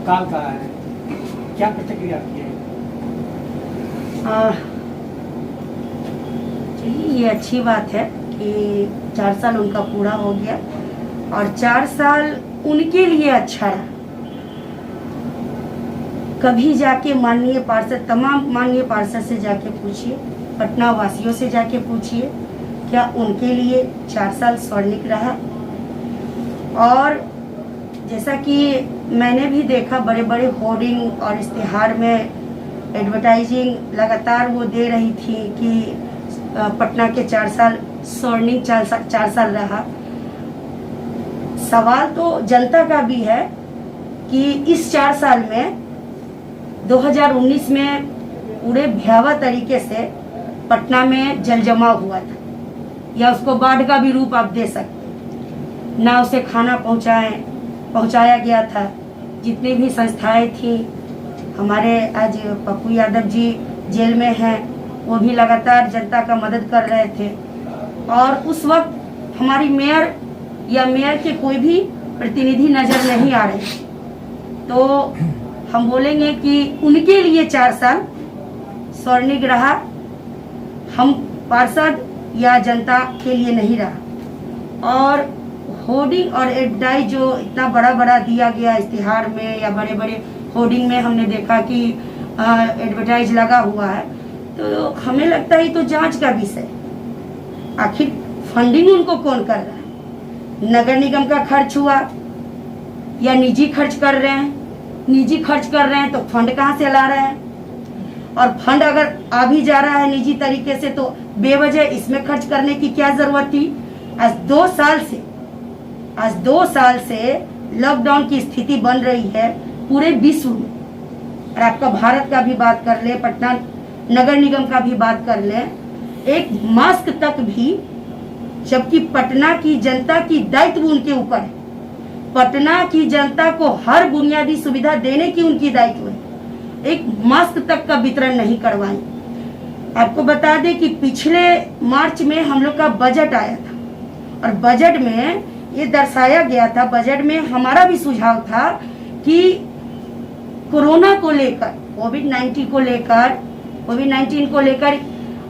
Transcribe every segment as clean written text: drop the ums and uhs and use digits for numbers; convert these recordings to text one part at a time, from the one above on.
काल का है, क्या प्रतिक्रिया आपकी है? ये अच्छी बात है कि 4 साल उनका पूरा हो गया और 4 साल उनके लिए अच्छा रहा। कभी जाके माननीय पार्षद, तमाम माननीय पार्षद से जाके पूछिए, पटना वासियों से जाके पूछिए, क्या उनके लिए 4 साल स्वर्णिक रहा। और जैसा कि मैंने भी देखा, बड़े बड़े होर्डिंग और इश्तिहार में एडवर्टाइजिंग लगातार वो दे रही थी कि पटना के 4 साल स्वर्णिक 4 साल रहा। सवाल तो जनता का भी है कि इस 4 साल में 2019 में पूरे भयावह तरीके से पटना में जल जमाव हुआ था, या उसको बाढ़ का भी रूप आप दे सकते। ना उसे खाना पहुंचाया गया था। जितनी भी संस्थाएं थी, हमारे आज पप्पू यादव जी जेल में हैं, वो भी लगातार जनता का मदद कर रहे थे। और उस वक्त हमारी मेयर या मेयर के कोई भी प्रतिनिधि नज़र नहीं आ रहे। तो हम बोलेंगे कि उनके लिए 4 साल स्वर्णिक रहा, हम पार्षद या जनता के लिए नहीं रहा। और होर्डिंग और एडवर्टाइज जो इतना बड़ा बड़ा दिया गया इश्तिहार में या बड़े बड़े होर्डिंग में, हमने देखा कि एडवर्टाइज लगा हुआ है, तो हमें लगता है तो जांच का विषय। आखिर फंडिंग उनको कौन कर रहा है? नगर निगम का खर्च हुआ या निजी खर्च कर रहे हैं? निजी खर्च कर रहे हैं तो फंड कहाँ से ला रहे हैं? और फंड अगर आ भी जा रहा है निजी तरीके से, तो बेवजह इसमें खर्च करने की क्या जरूरत थी? आज 2 साल से लॉकडाउन की स्थिति बन रही है पूरे विश्व में। और आपका भारत का भी बात कर ले, पटना नगर निगम का भी बात कर ले, एक मास्क तक भी, जबकि पटना की जनता की दायित्व उनके ऊपर है। पटना की जनता को हर बुनियादी सुविधा देने की उनकी दायित्व है। एक मास्क तक का वितरण नहीं करवाई। आपको बता दें कि पिछले मार्च में हम लोग का बजट आया था, और बजट में ये दर्शाया गया था, बजट में हमारा भी सुझाव था कि कोरोना को लेकर, कोविड-19 को लेकर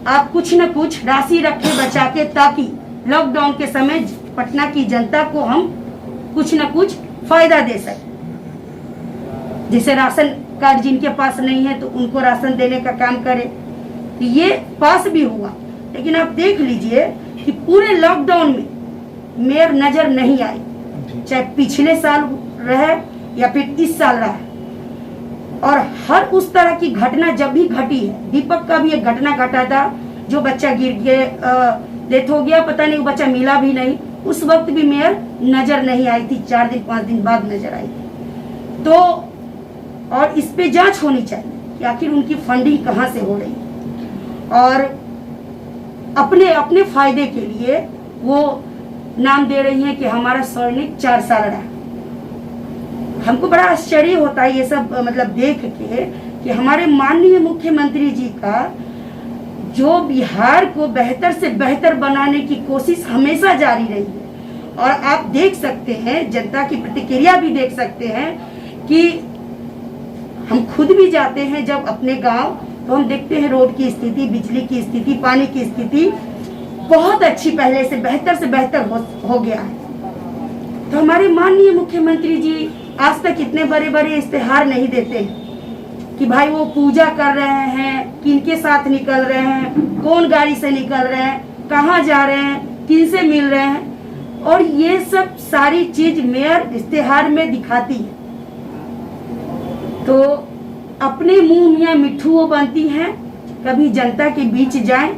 आप कुछ न कुछ राशि रखे बचा के, ताकि लॉकडाउन के समय पटना की जनता को हम कुछ न कुछ फायदा दे सके। जैसे राशन कार्ड जिनके पास नहीं है तो उनको राशन देने का काम करे। ये पास भी हुआ, लेकिन आप देख लीजिए कि पूरे लॉकडाउन में मेयर नजर नहीं आई, चाहे पिछले साल रहे या फिर इस साल रहा। और हर उस तरह की घटना जब भी घटी है, दीपक का भी एक घटना घटा था, जो बच्चा गिर के डेथ हो गया, पता नहीं वो बच्चा मिला भी नहीं, उस वक्त भी मेयर नजर नहीं आई थी, 4 दिन 5 दिन बाद नजर आई थी। तो और इस पे जांच होनी चाहिए कि आखिर उनकी फंडिंग कहाँ से हो रही है। और अपने फायदे के लिए वो नाम दे रही है कि हमारा स्वर्णिक 4 साल रहा। हमको बड़ा आश्चर्य होता है ये सब मतलब देख के कि हमारे माननीय मुख्यमंत्री जी का जो बिहार को बेहतर से बेहतर बनाने की कोशिश हमेशा जारी रही है। और आप देख सकते हैं, जनता की प्रतिक्रिया भी देख सकते हैं कि हम खुद भी जाते हैं जब अपने गांव, तो हम देखते हैं रोड की स्थिति, बिजली की स्थिति, पानी की स्थिति बहुत अच्छी, पहले से बेहतर हो गया है। तो हमारे माननीय मुख्यमंत्री जी आज तक इतने बड़े बड़े इश्तिहार नहीं देते हैं कि भाई वो पूजा कर रहे हैं, किनके साथ निकल रहे हैं, कौन गाड़ी से निकल रहे हैं, कहाँ जा रहे हैं, किन से मिल रहे हैं। और ये सब सारी चीज मेयर इश्तिहार में दिखाती है। तो अपने मुंह में मिट्ठू वो बनती हैं, कभी जनता के बीच जाएं।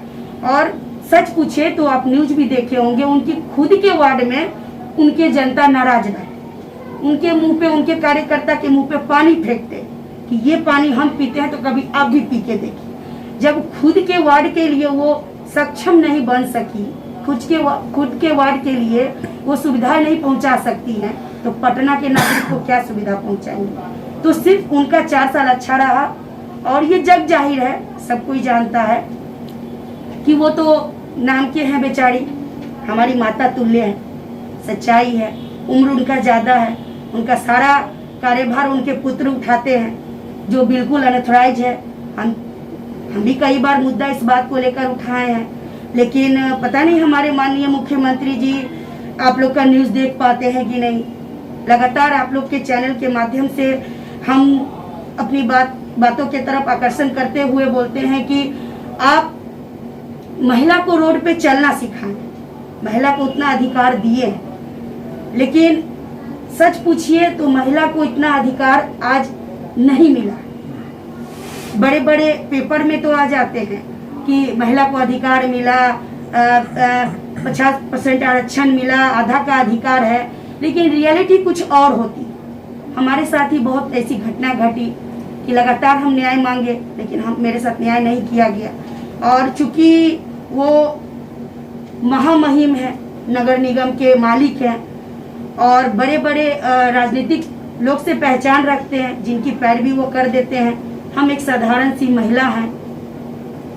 और सच पूछे तो आप न्यूज भी देखे होंगे, उनकी खुद के वार्ड में उनके जनता नाराज रहे, उनके मुंह पे, उनके कार्यकर्ता के मुंह पे पानी फेंकते कि ये पानी हम पीते हैं तो कभी आप भी पी के देखिए। जब खुद के वार्ड के लिए वो सक्षम नहीं बन सकी, खुद के वार्ड के लिए वो सुविधाएं नहीं पहुंचा सकती हैं, तो पटना के नागरिक को क्या सुविधा पहुंचाएंगे। तो सिर्फ उनका 4 साल अच्छा रहा। और ये जग जाहिर है, सब कोई जानता है कि वो तो नाम के हैं बेचारी, हमारी माता तुल्य है, सच्चाई है, उम्र उनका ज़्यादा है, उनका सारा कार्यभार उनके पुत्र उठाते हैं, जो बिल्कुल अनऑथराइज है। हम भी कई बार मुद्दा इस बात को लेकर उठाए हैं, लेकिन पता नहीं हमारे माननीय मुख्यमंत्री जी आप लोग का न्यूज़ देख पाते हैं कि नहीं। लगातार आप लोग के चैनल के माध्यम से हम अपनी बातों के तरफ आकर्षण करते हुए बोलते हैं कि आप महिला को रोड पे चलना सिखाएं, महिला को उतना अधिकार दिए हैं, लेकिन सच पूछिए तो महिला को इतना अधिकार आज नहीं मिला। बड़े बड़े पेपर में तो आ जाते हैं कि महिला को अधिकार मिला, 50% आरक्षण मिला, आधा का अधिकार है, लेकिन रियलिटी कुछ और होती। हमारे साथ ही बहुत ऐसी घटना घटी कि लगातार हम न्याय मांगे, लेकिन मेरे साथ न्याय नहीं किया गया। और चूंकि वो महामहिम है, नगर निगम के मालिक हैं और बड़े बड़े राजनीतिक लोग से पहचान रखते हैं, जिनकी पैरवी वो कर देते हैं। हम एक साधारण सी महिला हैं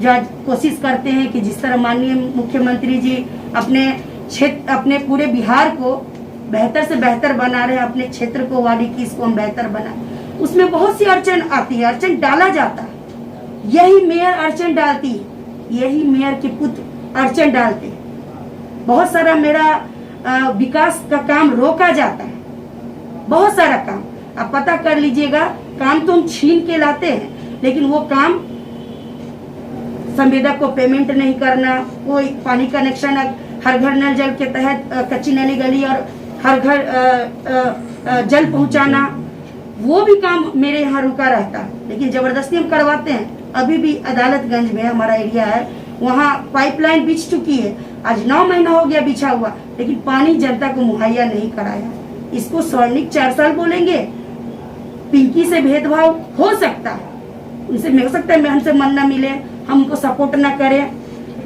जो आज कोशिश करते हैं कि जिस तरह माननीय मुख्यमंत्री जी अपने क्षेत्र, अपने पूरे बिहार को बेहतर से बेहतर बना रहे हैं, अपने क्षेत्र को, वार्ड 21 को हम बेहतर बनाए। उसमें बहुत सी अड़चन आती है, अड़चन डाला जाता है। यही मेयर अड़चन डालती है, यही मेयर के पुत्र अड़चन डालते हैं। बहुत सारा मेरा विकास का काम रोका जाता है, बहुत सारा काम। आप पता कर लीजिएगा, काम तो हम छीन के लाते हैं, लेकिन वो काम संवेदक को पेमेंट नहीं करना, कोई पानी कनेक्शन हर घर नल जल के तहत कच्ची नली गली और हर घर जल पहुंचाना, वो भी काम मेरे यहाँ रुका रहता है, लेकिन जबरदस्ती हम करवाते हैं। अभी भी अदालतगंज में हमारा एरिया है, वहाँ पाइपलाइन बिछ चुकी है, आज 9 महीना हो गया बिछा हुआ, लेकिन पानी जनता को मुहैया नहीं कराया। इसको स्वर्णिक 4 साल बोलेंगे। पिंकी से भेदभाव हो सकता है, उनसे हो सकता है हमसे मन न मिले, हम उनको सपोर्ट ना करें,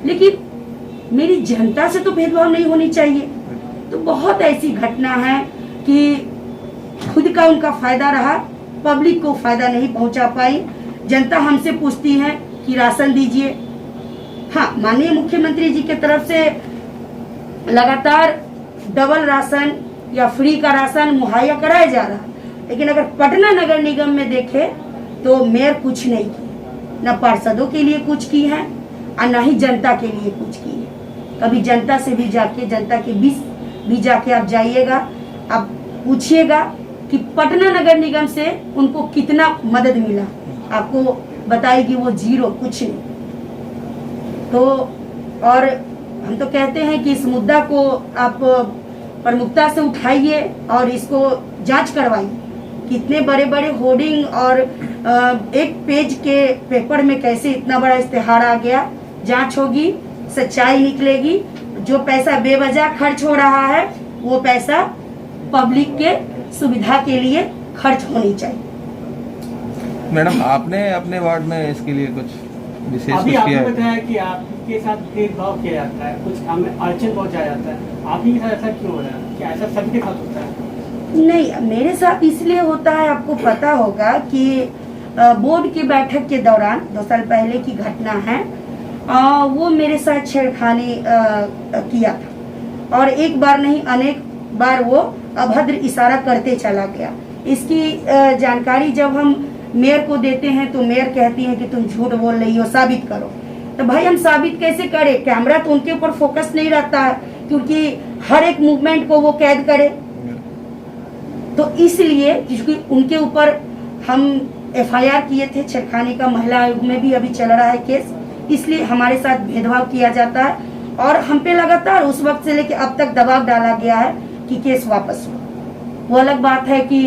लेकिन मेरी जनता से तो भेदभाव नहीं होनी चाहिए। तो बहुत ऐसी घटना है कि खुद का उनका फायदा रहा, पब्लिक को फायदा नहीं पहुंचा पाई। जनता हमसे पूछती है कि राशन दीजिए। हाँ, माननीय मुख्यमंत्री जी की तरफ से लगातार डबल राशन या फ्री का राशन मुहैया कराया जा रहा है, लेकिन अगर पटना नगर निगम में देखे तो मेयर कुछ नहीं की, न पार्षदों के लिए कुछ की है और न ही जनता के लिए कुछ की है। कभी जनता से भी जाके, जनता के बीच भी जाके आप जाइएगा, आप पूछिएगा कि पटना नगर निगम से उनको कितना मदद मिला, आपको बताएगी वो जीरो, कुछ नहीं। तो और हम तो कहते हैं कि इस मुद्दा को आप प्रमुखता से उठाइए और इसको जांच करवाइए। कितने बड़े बड़े होर्डिंग और एक पेज के पेपर में कैसे इतना बड़ा इस्तेहार आ गया। जांच होगी, सच्चाई निकलेगी। जो पैसा बेवजह खर्च हो रहा है वो पैसा पब्लिक के सुविधा के लिए खर्च होनी चाहिए। मैडम, आपने अपने वार्ड में इसके लिए कुछ विशेष अभी कुछ आपने किया है? बताया कि आपके साथ भेदभाव किया जाता है, कुछ काम में अड़चन पहुंचाया जाता है, आपके साथ ऐसा क्यों हो रहा है? क्या ऐसा सबके साथ होता है? नहीं, मेरे साथ इसलिए होता है, आपको पता होगा कि बोर्ड की बैठक के दौरान 2 साल पहले की घटना है, वो मेरे साथ छेड़खानी किया था और एक बार नहीं अनेक बार वो अभद्र इशारा करते चला गया। इसकी जानकारी जब हम मेयर को देते हैं तो मेयर कहती है कि तुम झूठ बोल रही हो, साबित करो। तो भाई हम साबित कैसे करें? कैमरा तो उनके ऊपर फोकस नहीं रहता है, क्योंकि हर एक मूवमेंट को वो कैद करे। तो इसलिए क्योंकि उनके ऊपर हम FIR किए थे छेड़खानी का, महिला आयोग में भी अभी चल रहा है केस, इसलिए हमारे साथ भेदभाव किया जाता है और हम पे लगातार उस वक्त से लेकर अब तक दबाव डाला गया है कि केस वापस हो। वो अलग बात है कि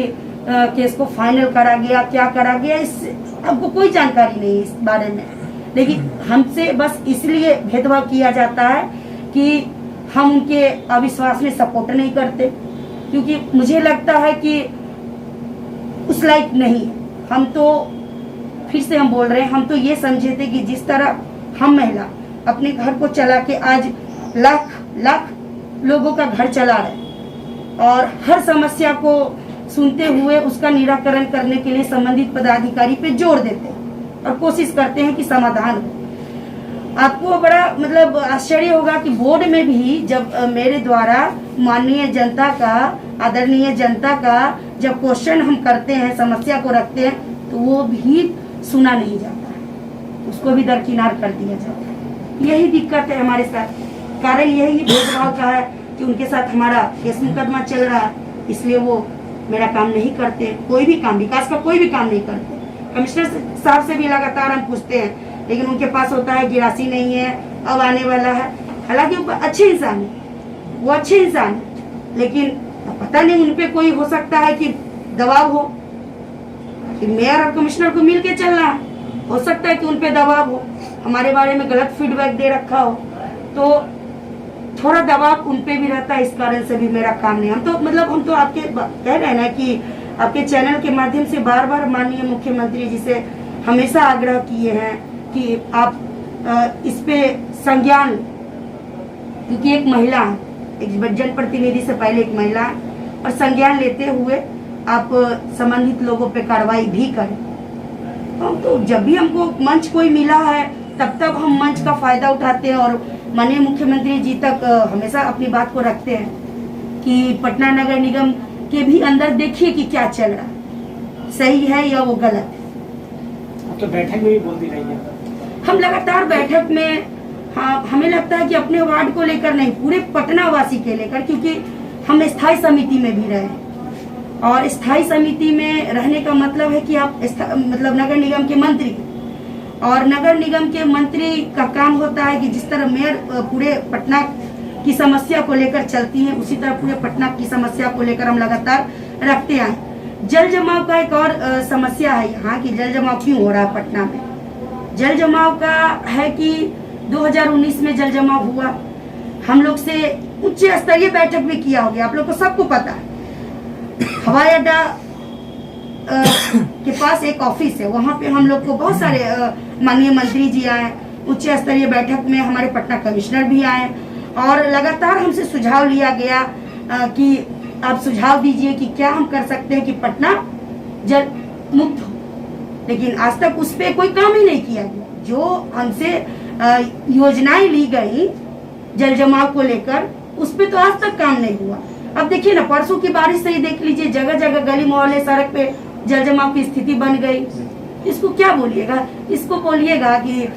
केस को फाइनल करा गया, क्या करा गया, इस हमको कोई जानकारी नहीं इस बारे में, लेकिन हमसे बस इसलिए भेदभाव किया जाता है कि हम उनके अविश्वास में सपोर्ट नहीं करते, क्योंकि मुझे लगता है कि उस लायक नहीं। हम तो फिर से हम बोल रहे हैं, हम तो ये समझे थे कि जिस तरह हम महिला अपने घर को चला के आज लाख लाख लोगों का घर चला रहे और हर समस्या को सुनते हुए उसका निराकरण करने के लिए संबंधित पदाधिकारी पे जोर देते हैं और कोशिश करते हैं कि समाधान हो। आपको बड़ा मतलब आश्चर्य होगा कि बोर्ड में भी जब मेरे द्वारा माननीय जनता का, आदरणीय जनता का जब क्वेश्चन हम करते हैं, समस्या को रखते हैं, तो वो भी सुना नहीं जाता है, उसको भी दरकिनार कर दिया जाता है। यही दिक्कत है हमारे साथ, कारण यही भेदभाव का है कि उनके साथ हमारा केस मुकदमा चल रहा है, इसलिए वो मेरा काम नहीं करते, कोई भी काम, विकास का कोई भी काम नहीं करते। कमिश्नर साहब से भी लगातार हम पूछते हैं, लेकिन उनके पास होता है कि राशि नहीं है, अब आने वाला है। हालांकि वो अच्छे इंसान है, वो अच्छे इंसान है, लेकिन पता नहीं उन पे कोई हो सकता है कि दबाव हो कि मेयर और कमिश्नर को मिल के चलना है, हो सकता है कि उन पे दबाव हो, हमारे बारे में गलत फीडबैक दे रखा हो, तो थोड़ा दबाव उन पे भी रहता है। इस कारण से भी मेरा काम नहीं, हम तो आपके कह रहे हैं ना कि आपके चैनल के माध्यम से बार बार माननीय मुख्यमंत्री जी से हमेशा आग्रह किए हैं कि आप इस पे संज्ञान, क्योंकि एक महिला है, एक जनप्रतिनिधि से पहले एक महिला है, और संज्ञान लेते हुए आप संबंधित लोगों पे कार्रवाई भी करें। तो जब भी हमको मंच कोई मिला है तब हम मंच का फायदा उठाते हैं और माननीय मुख्यमंत्री जी तक हमेशा अपनी बात को रखते हैं कि पटना नगर निगम के भी अंदर देखिए कि क्या चल रहा है, सही है या वो गलत है। अब तो बैठक में भी बोलती रही है, हम लगातार बैठक में, हाँ, हमें लगता है कि अपने वार्ड को लेकर नहीं, पूरे पटना वासी के लेकर, क्योंकि हम स्थायी समिति में भी रहे, और स्थायी समिति में रहने का मतलब है कि आप मतलब नगर निगम के मंत्री, और नगर निगम के मंत्री का काम होता है कि जिस तरह मेयर पूरे पटना की समस्या को लेकर चलती हैं, उसी तरह पूरे पटना की समस्या को लेकर हम लगातार रखते आए। जल जमाव का एक और समस्या है यहाँ कि जल जमाव क्यों हो रहा है पटना में। जल जमाव का है कि 2019 में जल जमाव हुआ, हम लोग से उच्च स्तरीय बैठक भी किया हो गया, आप लोग को सबको पता है। हवाई अड्डा के पास एक ऑफिस है, वहाँ पे हम लोग को बहुत सारे माननीय मंत्री जी आए, उच्च स्तरीय बैठक में हमारे पटना कमिश्नर भी आए, और लगातार हमसे सुझाव लिया गया कि आप सुझाव दीजिए कि क्या हम कर सकते हैं कि पटना जल मुक्त हो, लेकिन आज तक उस पर कोई काम ही नहीं किया गया। जो हमसे योजनाएं ली गई जल जमाव को लेकर, उस पर तो आज तक काम नहीं हुआ। अब देखिए ना, परसों की बारिश से ही देख लीजिए, जगह जगह गली मोहल्ले सड़क पे जल जमाव की स्थिति बन गई। इसको क्या बोलिएगा, इसको बोलिएगा कि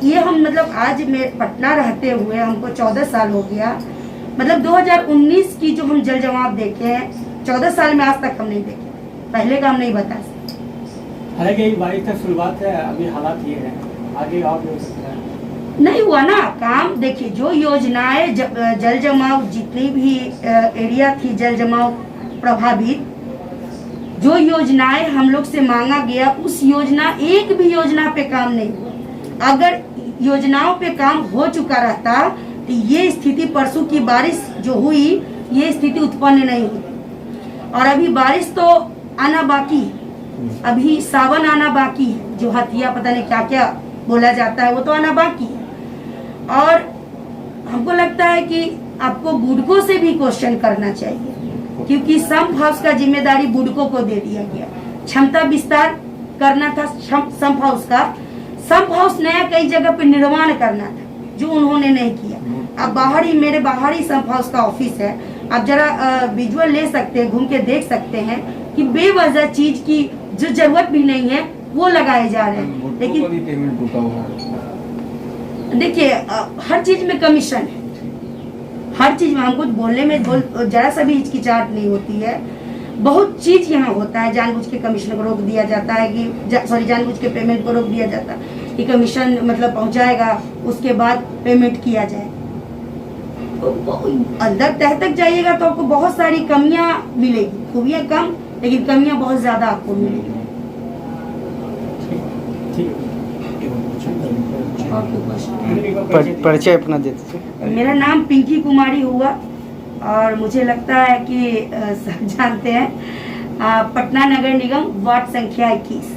ये हम मतलब आज में पटना रहते हुए हमको 14 साल हो गया, मतलब 2019 की जो हम जल जमाव देखे हैं 14 साल में आज तक हम नहीं देखे, पहले का हम नहीं बता सकते। हालांकि बारिश तक शुरुआत है, अभी हालात ये है, आगे और भी हो सकता है। नहीं हुआ ना काम। देखिए, जो योजनाएं जल जमाव, जितनी भी एरिया थी जल जमाव प्रभावित, जो योजनाएं हम लोग से मांगा गया, उस योजना, एक भी योजना पे काम नहीं हुआ। अगर योजनाओं पे काम हो चुका रहता तो ये स्थिति, परसों की बारिश जो हुई, ये स्थिति उत्पन्न नहीं हुई। और अभी बारिश तो आना बाकी है, अभी सावन आना बाकी है, जो हथिया पता नहीं क्या क्या बोला जाता है, वो तो आना बाकी है। और हमको लगता है कि आपको बुडको से भी क्वेश्चन करना चाहिए, क्योंकि संप हाउस का जिम्मेदारी बुडको को दे दिया गया। क्षमता विस्तार करना था संप हाउस का, संप हाउस नया कई जगह पे निर्माण करना था, जो उन्होंने नहीं किया। अब मेरे बाहरी संप हाउस का ऑफिस है, आप जरा विजुअल ले सकते हैं, घूम के देख सकते हैं कि बेवजह चीज की जो जरूरत भी नहीं है वो लगाए जा रहे हैं। लेकिन पेमेंट रुका हुआ है। देखिए, हर चीज में कमीशन है, हर चीज में हमको बोलने में जरा सा भी हिचकिचाहट नहीं होती है। बहुत चीज यहाँ होता है, जानबूझ के कमीशन को रोक दिया जाता है कि जानबूझ के पेमेंट को रोक दिया जाता है कि कमीशन मतलब पहुंचाएगा, उसके बाद पेमेंट किया जाए। अंदर तह तक जाइएगा तो आपको बहुत सारी कमियां मिलेगी, खूबियां कम लेकिन कमियां बहुत ज्यादा आपको मिलेगी। परिचय अपना दे दीजिए। मेरा नाम पिंकी कुमारी हुआ, और मुझे लगता है कि सब जानते हैं, पटना नगर निगम वार्ड संख्या 21।